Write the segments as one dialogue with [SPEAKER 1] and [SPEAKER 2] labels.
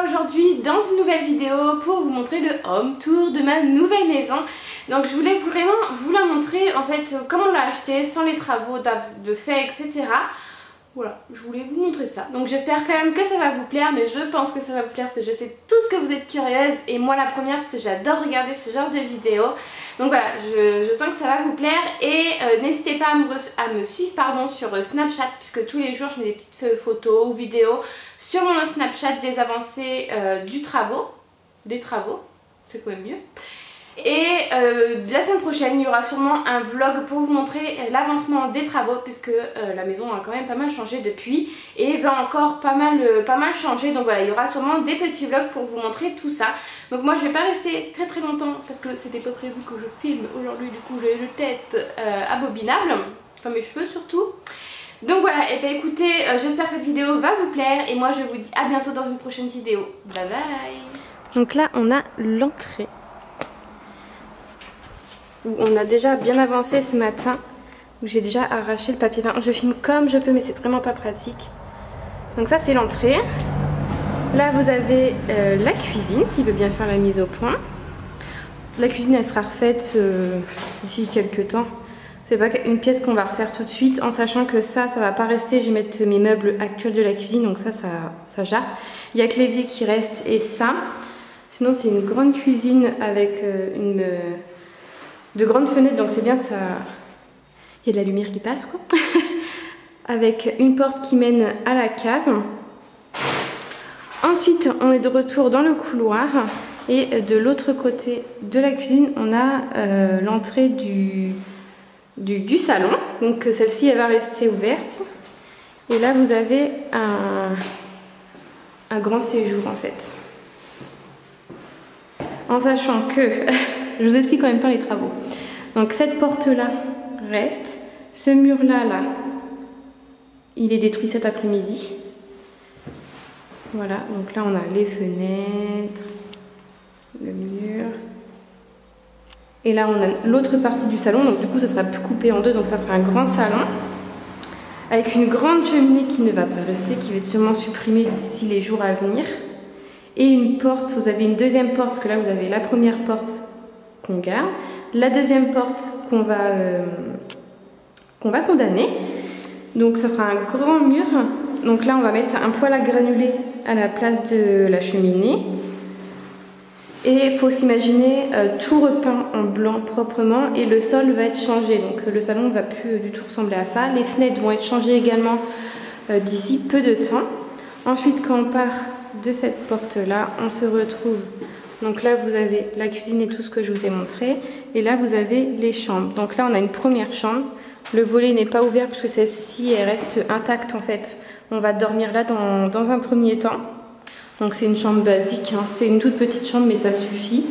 [SPEAKER 1] voilà aujourd'hui dans une nouvelle vidéo pour vous montrer le home tour de ma nouvelle maison. Donc je voulais vraiment vous la montrer en fait comme on l'a acheté, sans les travaux de fait, etc. Voilà, je voulais vous montrer ça. Donc j'espère quand même que ça va vous plaire, mais je pense que ça va vous plaire parce que je sais tous que vous êtes curieuses et moi la première parce que j'adore regarder ce genre de vidéos. Donc voilà, je sens que ça va vous plaire et n'hésitez pas à me suivre sur Snapchat puisque tous les jours je mets des petites photos ou vidéos sur mon Snapchat des avancées des travaux, c'est quand même mieux. Et la semaine prochaine il y aura sûrement un vlog pour vous montrer l'avancement des travaux puisque la maison a quand même pas mal changé depuis et va encore pas mal changer. Donc voilà, il y aura sûrement des petits vlogs pour vous montrer tout ça. Donc moi je vais pas rester très longtemps parce que c'était pas prévu que je filme aujourd'hui, du coup j'ai une tête abominable, enfin mes cheveux surtout. Donc voilà, et bien écoutez, j'espère que cette vidéo va vous plaire et moi je vous dis à bientôt dans une prochaine vidéo. Bye bye. Donc là on a l'entrée où on a déjà bien avancé ce matin, où j'ai déjà arraché le papier peint. Je filme comme je peux mais c'est vraiment pas pratique. Donc ça c'est l'entrée. Là vous avez la cuisine s'il veut bien faire la mise au point. La cuisine elle sera refaite d'ici quelques temps. C'est pas une pièce qu'on va refaire tout de suite en sachant que ça va pas rester. Je vais mettre mes meubles actuels de la cuisine donc ça jarte. Il y a que l'évier qui reste et ça. Sinon c'est une grande cuisine avec de grandes fenêtres donc c'est bien ça. Il y a de la lumière qui passe quoi. Avec une porte qui mène à la cave. Ensuite on est de retour dans le couloir et de l'autre côté de la cuisine on a l'entrée du salon. Donc celle-ci elle va rester ouverte. Et là vous avez un grand séjour en fait. En sachant que, je vous explique en même temps les travaux. Donc cette porte là reste, ce mur là il est détruit cet après-midi. Voilà, donc là on a les fenêtres, le mur. Et là on a l'autre partie du salon, donc du coup ça sera coupé en deux, donc ça fera un grand salon. Avec une grande cheminée qui ne va pas rester, qui va être sûrement supprimée d'ici les jours à venir. Et une porte, vous avez une deuxième porte, parce que là vous avez la première porte qu'on garde, la deuxième porte qu'on va condamner. Donc ça fera un grand mur. Donc là on va mettre un poêle à granulés à la place de la cheminée. Et il faut s'imaginer tout repeint en blanc proprement et le sol va être changé. Donc le salon ne va plus du tout ressembler à ça. Les fenêtres vont être changées également d'ici peu de temps. Ensuite quand on part de cette porte là, on se retrouve. Donc là vous avez la cuisine et tout ce que je vous ai montré. Et là vous avez les chambres. Donc là on a une première chambre. Le volet n'est pas ouvert puisque celle-ci elle reste intacte en fait. On va dormir là dans un premier temps. Donc c'est une chambre basique, hein. C'est une toute petite chambre mais ça suffit.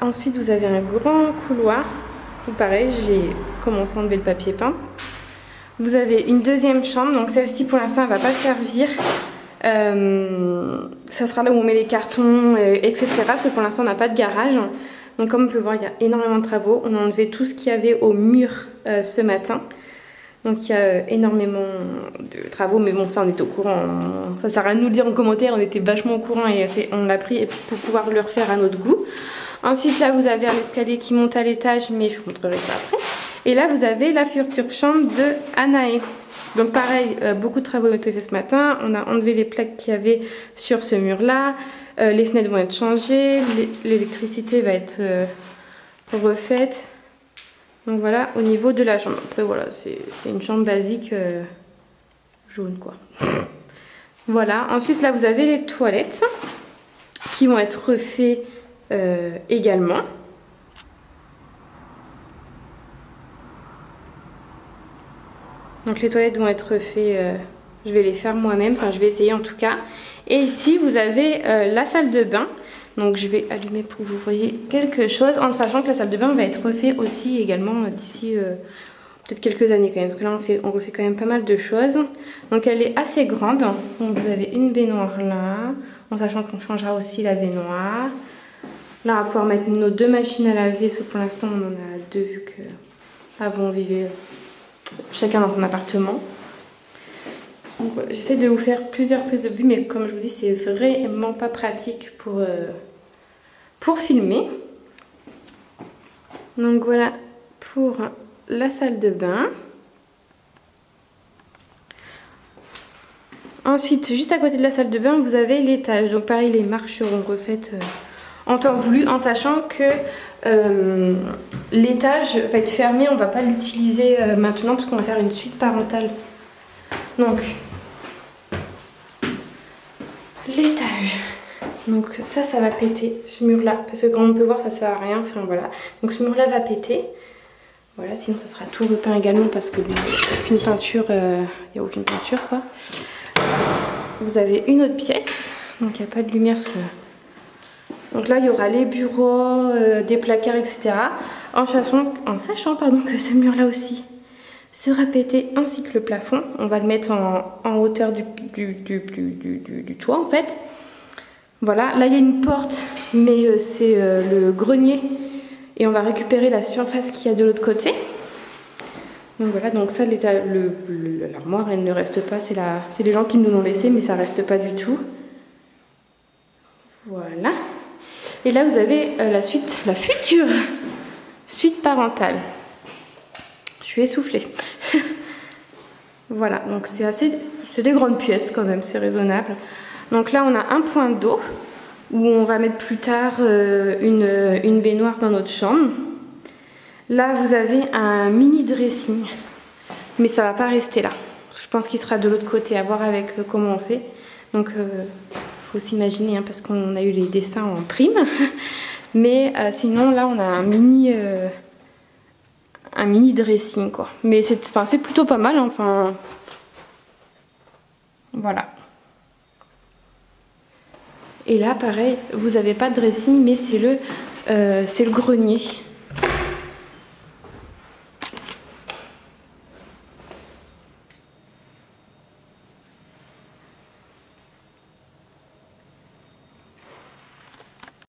[SPEAKER 1] Ensuite vous avez un grand couloir où pareil j'ai commencé à enlever le papier peint. Vous avez une deuxième chambre, donc celle-ci pour l'instant elle ne va pas servir. Ça sera là où on met les cartons, etc. Parce que pour l'instant on n'a pas de garage. Donc comme on peut voir il y a énormément de travaux. On a enlevé tout ce qu'il y avait au mur ce matin. Donc il y a énormément de travaux, mais bon ça on est au courant, ça sert à rien de nous le dire en commentaire, on était vachement au courant et on l'a pris pour pouvoir le refaire à notre goût. Ensuite là vous avez un escalier qui monte à l'étage, mais je vous montrerai ça après. Et là vous avez la future chambre de Anaé. Donc pareil, beaucoup de travaux ont été faits ce matin, on a enlevé les plaques qu'il y avait sur ce mur là, les fenêtres vont être changées, l'électricité va être refaite. Donc voilà au niveau de la chambre. Après voilà c'est une chambre basique jaune quoi. Voilà, ensuite là vous avez les toilettes qui vont être refaites également. Donc les toilettes vont être refaites, je vais les faire moi-même, enfin je vais essayer en tout cas. Et ici vous avez la salle de bain. Donc je vais allumer pour que vous voyez quelque chose en sachant que la salle de bain va être refaite aussi également d'ici peut-être quelques années quand même. Parce que là on refait quand même pas mal de choses. Donc elle est assez grande. Donc vous avez une baignoire là, en sachant qu'on changera aussi la baignoire. Là on va pouvoir mettre nos deux machines à laver, sauf pour l'instant on en a deux vu que avant on vivait chacun dans son appartement. voilà, j'essaie de vous faire plusieurs prises de vue, mais comme je vous dis, c'est vraiment pas pratique pour filmer. Donc voilà pour la salle de bain. Ensuite, juste à côté de la salle de bain, vous avez l'étage. Donc pareil, les marches seront refaites en temps voulu, en sachant que l'étage va être fermé. On ne va pas l'utiliser maintenant parce qu'on va faire une suite parentale. Donc, l'étage. Donc ça va péter, ce mur-là. Parce que comme on peut voir, ça sert à rien. Enfin voilà. Donc ce mur-là va péter. Voilà, sinon ça sera tout repeint également parce que il n'y a aucune peinture, quoi. Vous avez une autre pièce, donc il n'y a pas de lumière. Donc là il y aura les bureaux, des placards, etc. En sachant que ce mur là aussi sera pété, ainsi que le plafond. On va le mettre en hauteur du toit en fait. Voilà, là il y a une porte, mais c'est le grenier. Et on va récupérer la surface qu'il y a de l'autre côté. Donc voilà, donc ça, l'armoire, elle ne reste pas. C'est les gens qui nous l'ont laissé, mais ça reste pas du tout. Voilà. Et là, vous avez la future suite parentale. Je suis essoufflée. Voilà, donc c'est des grandes pièces quand même, c'est raisonnable. Donc là, on a un point d'eau où on va mettre plus tard une baignoire dans notre chambre. Là, vous avez un mini dressing, mais ça va pas rester là. Je pense qu'il sera de l'autre côté, à voir avec comment on fait. Donc, faut s'imaginer, hein, parce qu'on a eu les dessins en prime. Mais sinon, là, on a un mini dressing, quoi. Mais c'est plutôt pas mal, hein, enfin... Voilà. Et là, pareil, vous n'avez pas de dressing, mais c'est le grenier.